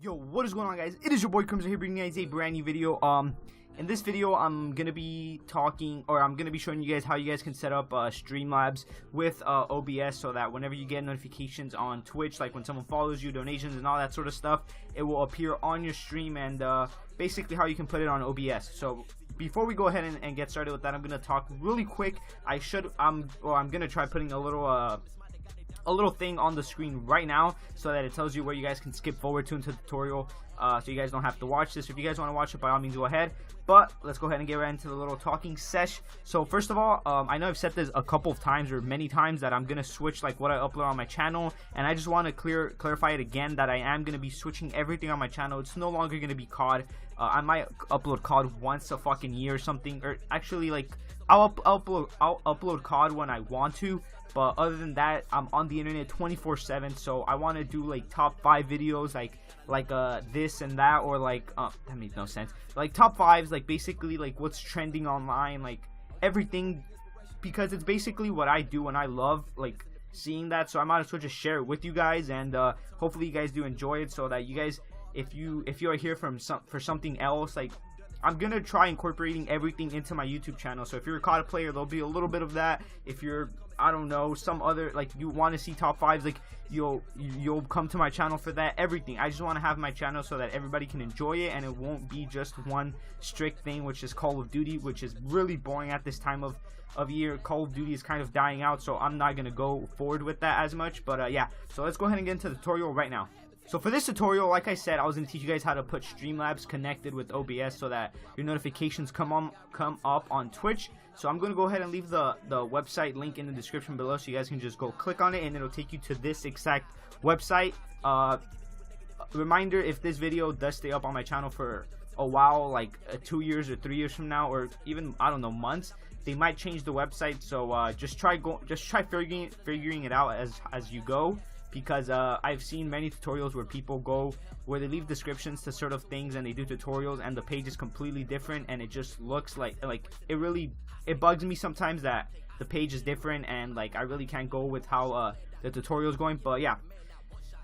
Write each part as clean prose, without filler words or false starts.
Yo, what is going on, guys? It is your boy Crimson here, bringing you guys a brand new video. In this video, I'm gonna be showing you guys how you guys can set up StreamLabs with OBS, so that whenever you get notifications on Twitch, like when someone follows you, donations, and all that sort of stuff, it will appear on your stream, and basically how you can put it on OBS. So before we go ahead and get started with that, I'm gonna talk really quick. I'm gonna try putting a little thing on the screen right now so that it tells you where you guys can skip forward to into the tutorial, so you guys don't have to watch this. If you guys want to watch it, by all means go ahead, but let's go ahead and get right into the little talking sesh. So first of all, I know I've said this a couple of times or many times that I'm gonna switch like what I upload on my channel, and I just want to clarify it again that I am gonna be switching everything on my channel. It's no longer gonna be COD. I might upload COD once a fucking year or something, or actually like I'll upload COD when I want to, but other than that, I'm on the internet 24/7. So I want to do like top 5 videos, like this and that, or like that makes no sense, like top 5s, like basically like what's trending online, like everything, because it's basically what I do and I love like seeing that. So I might as well just share it with you guys, and hopefully you guys do enjoy it, so that you guys, if you are here for something else, like I'm gonna try incorporating everything into my YouTube channel. So if you're a COD player, there'll be a little bit of that. If you're, I don't know, some other, like you want to see top 5s, like you'll come to my channel for that. Everything, I just want to have my channel so that everybody can enjoy it, and it won't be just one strict thing, which is Call of Duty, which is really boring at this time of year. Call of Duty is kind of dying out, so I'm not gonna go forward with that as much. But yeah, so let's go ahead and get into the tutorial right now. So for this tutorial, like I said, I was going to teach you guys how to put StreamLabs connected with OBS so that your notifications come up on Twitch. So I'm going to go ahead and leave the website link in the description below, so you guys can just go click on it and it'll take you to this exact website. Reminder, if this video does stay up on my channel for a while, like 2 years or 3 years from now, or even, I don't know, months, they might change the website. So just try figuring it out as you go. Because I've seen many tutorials where they leave descriptions to sort of things, and they do tutorials and the page is completely different, and it just looks like it bugs me sometimes that the page is different, and like I really can't go with how the tutorial is going. But yeah,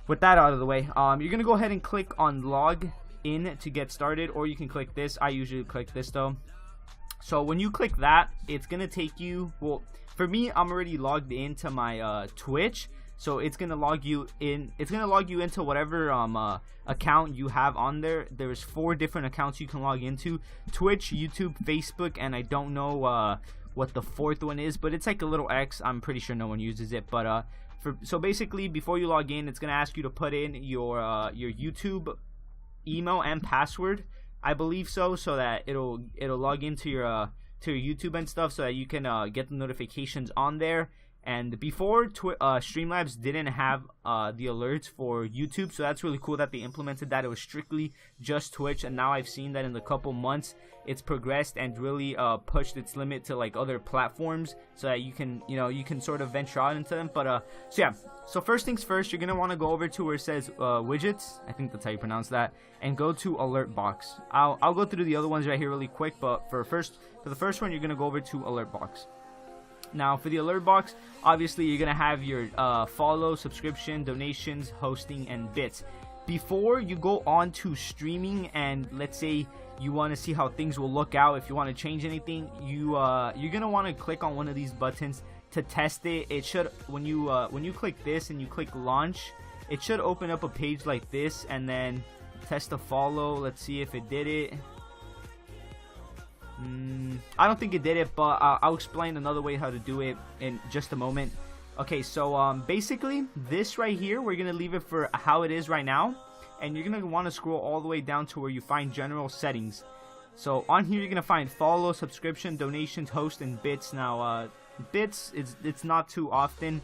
with that out of the way, you're gonna go ahead and click on log in to get started, or you can click this. I usually click this though. So when you click that, it's gonna take you, well, for me, I'm already logged into my Twitch. So it's gonna log you in. It's gonna log you into whatever account you have on there. There's 4 different accounts you can log into: Twitch, YouTube, Facebook, and I don't know what the 4th one is, but it's like a little X. I'm pretty sure no one uses it. But so basically, before you log in, it's gonna ask you to put in your YouTube email and password, I believe so that it'll log into your YouTube and stuff, so that you can get the notifications on there. And before, StreamLabs didn't have the alerts for YouTube, so that's really cool that they implemented that. It was strictly just Twitch, and now I've seen that in the couple months it's progressed and really pushed its limit to like other platforms, so that you can sort of venture out into them. But so yeah, so first things first, you're gonna want to go over to where it says widgets, I think that's how you pronounce that, and go to alert box. I'll go through the other ones right here really quick, but for the first one, you're gonna go over to alert box. Now for the alert box, obviously you're gonna have your follow, subscription, donations, hosting, and bits. Before you go on to streaming, and let's say you want to see how things will look out, if you want to change anything, you're gonna want to click on one of these buttons to test it. It should, when you click this and you click launch, it should open up a page like this, and then test the follow. Let's see if it did it. I don't think it did it, but I'll explain another way how to do it in just a moment. Okay, so basically this right here, we're gonna leave it for how it is right now, and you're gonna want to scroll all the way down to where you find general settings. So on here you're gonna find follow, subscription, donations, host, and bits. Now bits, it's not too often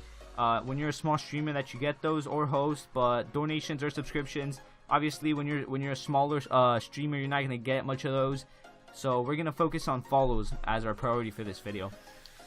when you're a small streamer that you get those, or host, but donations or subscriptions, obviously when you're a smaller streamer, you're not gonna get much of those. So we're going to focus on follows as our priority for this video.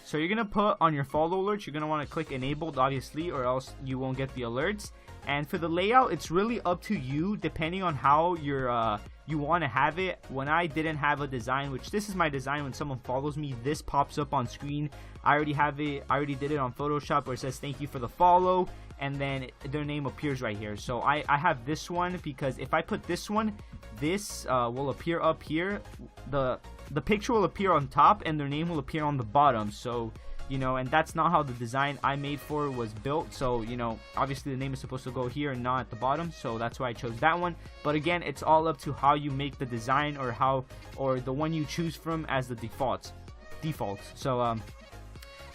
So you're going to put on your follow alerts, you're going to want to click enabled, obviously, or else you won't get the alerts. And for the layout, it's really up to you, depending on how you want to have it. When I didn't have a design, which this is my design, when someone follows me, this pops up on screen. I already have it. I already did it on Photoshop, where it says thank you for the follow. and then their name appears right here. So I have this one because if I put this one, this will appear up here. The picture will appear on top and their name will appear on the bottom. So, you know, and that's not how the design I made for was built. So, you know, obviously the name is supposed to go here and not at the bottom, so that's why I chose that one. But again, it's all up to how you make the design, or the one you choose from as the defaults. So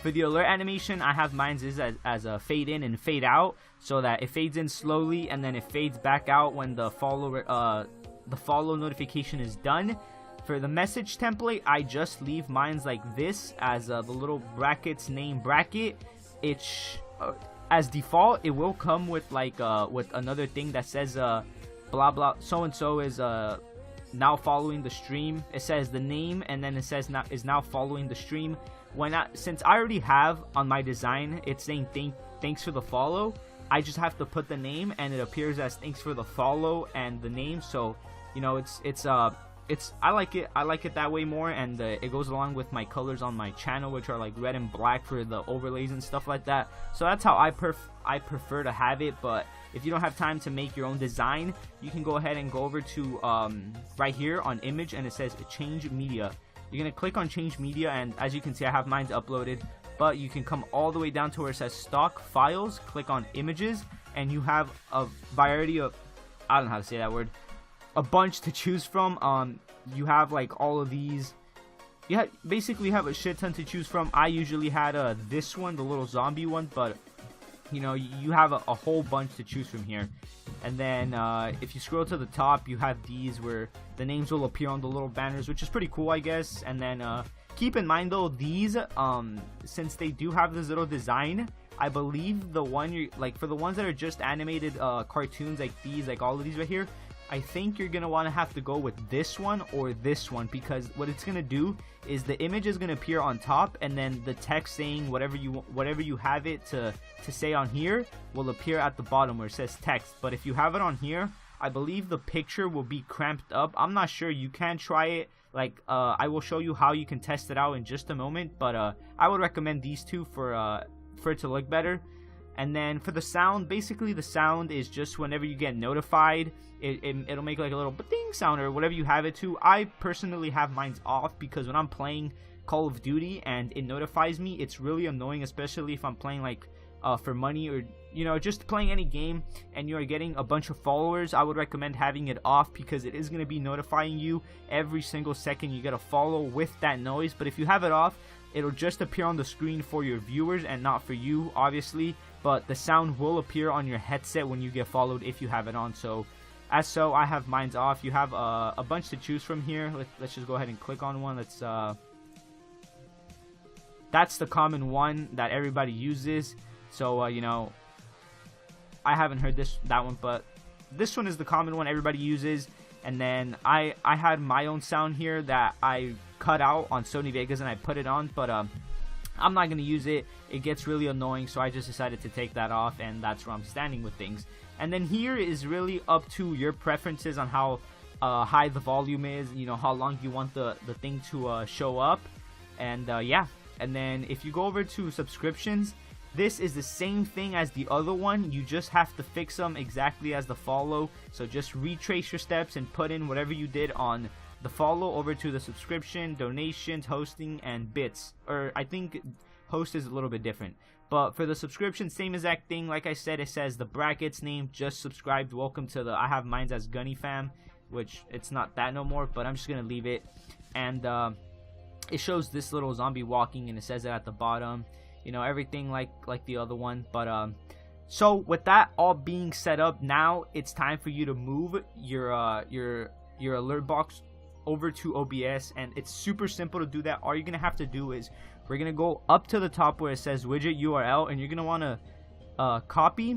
for the alert animation, I have mine as a fade in and fade out, so that it fades in slowly and then it fades back out when the follow notification is done. For the message template, I just leave mines like this as the little brackets name bracket. It's as default, it will come with like with another thing that says blah blah, so and so is now following the stream. It says the name and then it says now following the stream. Since I already have on my design it's saying thanks for the follow, I just have to put the name and it appears as thanks for the follow and the name. So, you know, I like it that way more, and it goes along with my colors on my channel, which are like red and black for the overlays and stuff like that. So that's how I prefer to have it. But if you don't have time to make your own design, you can go ahead and go over to right here on image, and it says change media. You're gonna click on change media, and as you can see, I have mine uploaded. But you can come all the way down to where it says stock files, click on images, and you have a variety of, I don't know how to say that word, a bunch to choose from. You have like all of these. You basically have a shit ton to choose from. I usually had this one, the little zombie one, but you know, you have a whole bunch to choose from here. And then if you scroll to the top, you have these where the names will appear on the little banners, which is pretty cool, I guess. And then keep in mind though, these since they do have this little design, I believe the one for the ones that are just animated cartoons like these, like all of these right here, I think you're gonna want to have to go with this one or this one, because what it's gonna do is the image is gonna appear on top, and then the text saying whatever you have it to say on here will appear at the bottom where it says text. But if you have it on here, I believe the picture will be cramped up. I'm not sure. You can try it. Like I will show you how you can test it out in just a moment. But I would recommend these two for it to look better. And then for the sound, basically the sound is just whenever you get notified, it'll make like a little ding sound or whatever you have it to. I personally have mine off because when I'm playing Call of Duty and it notifies me, it's really annoying, especially if I'm playing like for money, or you know, just playing any game and you're getting a bunch of followers. I would recommend having it off because it is going to be notifying you every single second you get a follow with that noise. But if you have it off, it'll just appear on the screen for your viewers and not for you, obviously. But the sound will appear on your headset when you get followed if you have it on. So I have mine off. You have a bunch to choose from here. Let's just go ahead and click on one. That's the common one that everybody uses. So you know, I haven't heard that one, but this one is the common one everybody uses. And then I had my own sound here that I cut out on Sony Vegas and I put it on, but I'm not going to use it. It gets really annoying, so I just decided to take that off, and that's where I'm standing with things. And then here is really up to your preferences on how high the volume is, you know, how long you want the thing to show up. And yeah, and then if you go over to subscriptions, this is the same thing as the other one. You just have to fix them exactly as the follow. So just retrace your steps and put in whatever you did on the follow over to the subscription, donations, hosting, and bits. Or I think host is a little bit different. But for the subscription, same exact thing. Like I said, it says the brackets name, just subscribed, welcome to the, I have mine as Gunny Fam, which it's not that no more, but I'm just going to leave it. And it shows this little zombie walking, and it says it at the bottom. You know, everything like the other one. But so with that all being set up, now it's time for you to move your alert box over to OBS, and it's super simple to do that. All you're gonna have to do is we're gonna go up to the top where it says widget URL, and you're gonna want to copy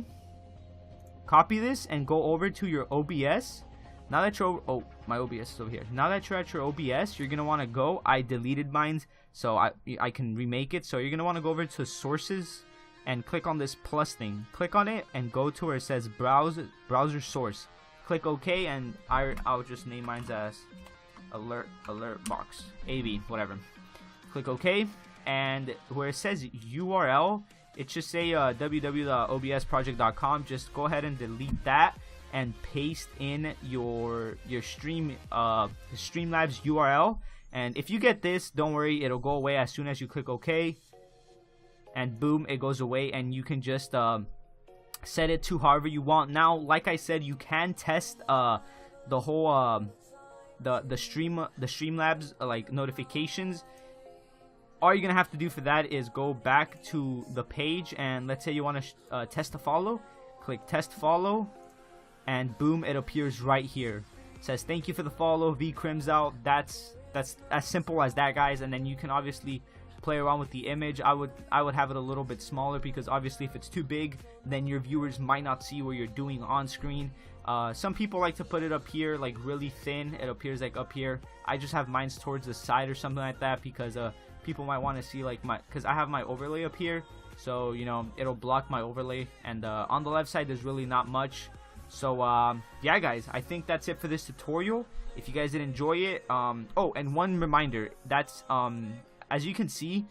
this and go over to your OBS. Now that you're my OBS is over here. Now that you're at your OBS, you're gonna want to go. I deleted mine, so I can remake it. So you're gonna want to go over to sources and click on this plus thing. Click on it and go to where it says browser source. Click OK, and I'll just name mine as alert box AB, whatever. Click OK, and where it says URL, it should say www.obsproject.com. Just go ahead and delete that and paste in your Streamlabs URL. And if you get this, don't worry, it'll go away as soon as you click OK. And boom, it goes away, and you can just set it to however you want. Now, like I said, you can test the whole the Streamlabs like notifications. All you're gonna have to do for that is go back to the page, and let's say you want to test to follow. Click test follow, and boom, it appears right here. It says thank you for the follow, V Crims out. That's as simple as that, guys. And then you can obviously play around with the image. I would have it a little bit smaller, because obviously if it's too big, then your viewers might not see what you're doing on screen. Some people like to put it up here like really thin. It appears like up here. I just have mine towards the side or something like that, because people might want to see like because I have my overlay up here, so you know it'll block my overlay. And on the left side there's really not much. So yeah, guys, I think that's it for this tutorial. If you guys did enjoy it, oh, and one reminder, that's as you can see,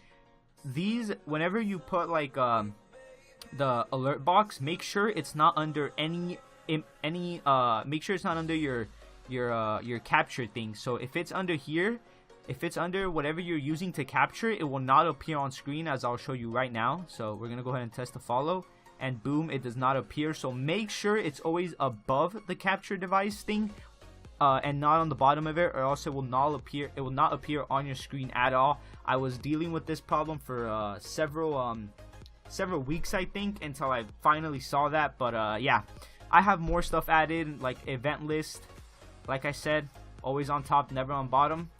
these, whenever you put like the alert box, make sure it's not under make sure it's not under your capture thing. So if it's under here, if it's under whatever you're using to capture, it will not appear on screen, as I'll show you right now. So we're gonna go ahead and test the follow, and boom, it does not appear. So make sure it's always above the capture device thing, and not on the bottom of it, or else it will not appear. It will not appear on your screen at all. I was dealing with this problem for several weeks, I think, until I finally saw that. But yeah, I have more stuff added, like event list. Like I said, always on top, never on bottom.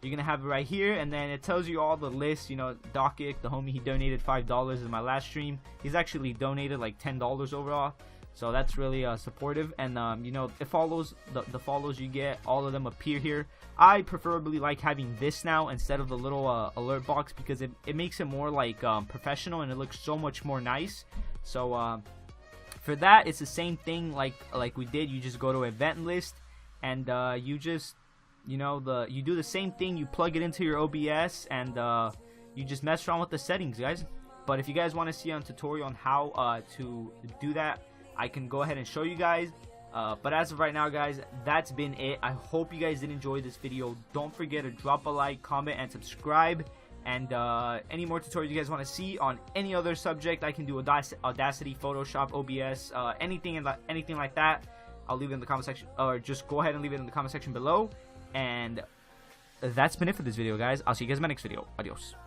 You're gonna have it right here, and then it tells you all the lists. You know, Dokic, the homie, he donated $5 in my last stream. He's actually donated like $10 overall, so that's really supportive. And you know, it follows the follows you get, all of them appear here. I preferably like having this now instead of the little alert box, because it makes it more like professional, and it looks so much more nice. So for that, it's the same thing like we did. You just go to event list, and you just, you know, you do the same thing. You plug it into your OBS, and you just mess around with the settings, guys. But if you guys want to see a tutorial on how to do that, I can go ahead and show you guys. But as of right now, guys, that's been it. I hope you guys did enjoy this video. Don't forget to drop a like, comment, and subscribe. And any more tutorials you guys want to see on any other subject, I can do Audacity, Photoshop, OBS, anything like that. I'll leave it in the comment section, or just go ahead and leave it in the comment section below. And that's been it for this video, guys. I'll see you guys in my next video. Adios.